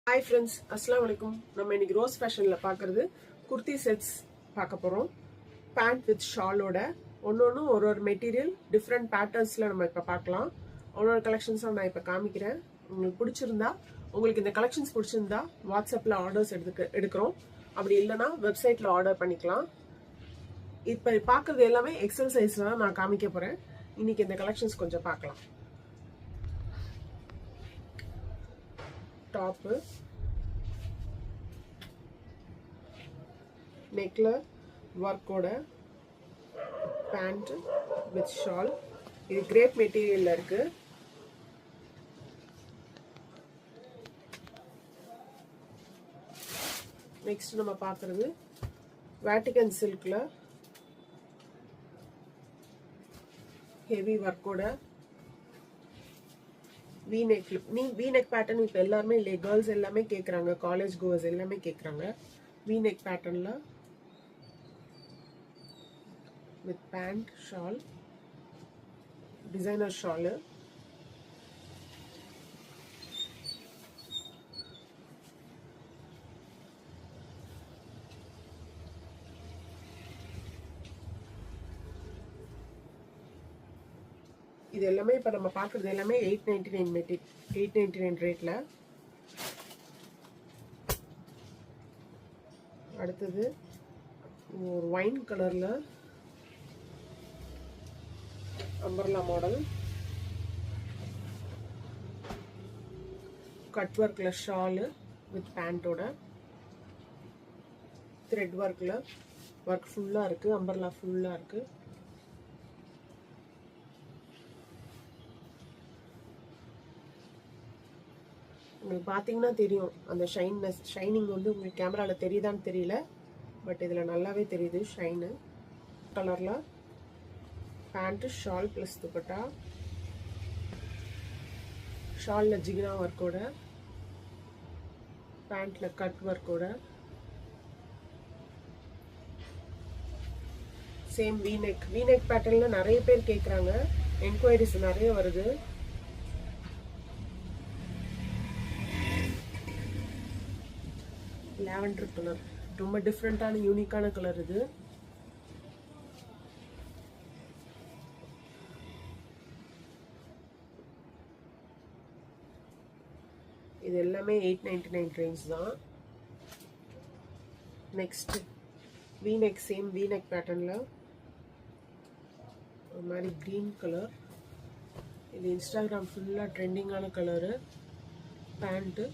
Hi friends, Assalamu alaikum. நம்ம இன்னைக்கு rose ஃபேஷன்ல பார்க்கிறது குர்த்தி செட்ஸ் பார்க்க போறோம். பேண்ட் வித் ஷாலோட ஒன்னொன்னு ஒரு மெட்டீரியல் டிஃப்ரெண்ட் பேட்டர்ன்ஸ்ல நம்ம இப்ப பார்க்கலாம். ஒன்னொரு கலெக்ஷன்ஸா நான் இப்ப காமிக்கிறேன். உங்களுக்கு பிடிச்சிருந்தா உங்களுக்கு இந்த கலெக்ஷன்ஸ் பிடிச்சிருந்தா வாட்ஸ்அப்ல ஆர்டர்ஸ் எடுக்கிறோம். அப்படி இல்லைன்னா வெப்சைட்ல ஆர்டர் பண்ணிக்கலாம். இப்ப பார்க்கறது எல்லாமே எக்ஸல் சைஸ்ல தான் நான் காமிக்க போறேன். இன்னைக்கு இந்த கலெக்ஷன்ஸ் கொஞ்சம் பார்க்கலாம். டாப்பு நெக்ல ஒர்க்கோட பேண்ட் வித் ஷால். இது கிரேப் மெட்டீரியல்ல இருக்கு. நெக்ஸ்ட் நம்ம பார்க்கறது வேட்டிகன் சில்க்ல ஹெவி ஒர்க்கோட வீநெக் பேட்டர்ன் இப்போ எல்லாருமே கேர்ள்ஸ் எல்லாமே கேட்குறாங்க, காலேஜ் கோவர்ஸ் எல்லாமே கேட்குறாங்க. வீநெக் பேட்டர்ன்ல with pant shawl, designer shawl. இது எல்லாமே இப்போ நம்ம பார்க்குறது எல்லாமே $899 ரேட்டில். அடுத்தது ஒரு ஒயின் கலரில் அம்பர்லா மாடல், கட் ஒர்க்கில் ஷாலு வித் பேண்ட்டோட, த்ரெட் ஒர்க்கில் ஒர்க் ஃபுல்லாக இருக்குது, அம்பர்லா ஃபுல்லாக இருக்குது. உங்களுக்கு பார்த்தீங்கன்னா தெரியும் அந்த ஷைனிங் வந்து உங்களுக்கு கேமராவில் தெரியுதான்னு தெரியல, பட் இதில் நல்லாவே தெரியுது ஷைனு. கலரில் பேண்ட்டு ஷால் ப்ளஸ் துப்பட்டா, ஷாலில் ஜிகினா ஒர்க்கோட, பேண்ட்டில் கட் ஒர்க்கோட, சேம் வீநெக் பேட்டர்னில் நிறைய பேர் கேட்குறாங்க, என்கொயரிஸ் நிறைய வருது. லாவெண்டர் கலர் ரொம்ப டிஃப்ரெண்டான யூனிக்கான கலர் இது. இது எல்லாமே $899 ரேஞ்ச் தான். நெக்ஸ்ட் வீநெக், சேம் வீநெக் பேட்டர்ன்ல ஒரு மாதிரி கிரீன் கலர். இது இன்ஸ்டாகிராம் ஃபுல்லாக ட்ரெண்டிங்கான கலரு. பேண்ட்டு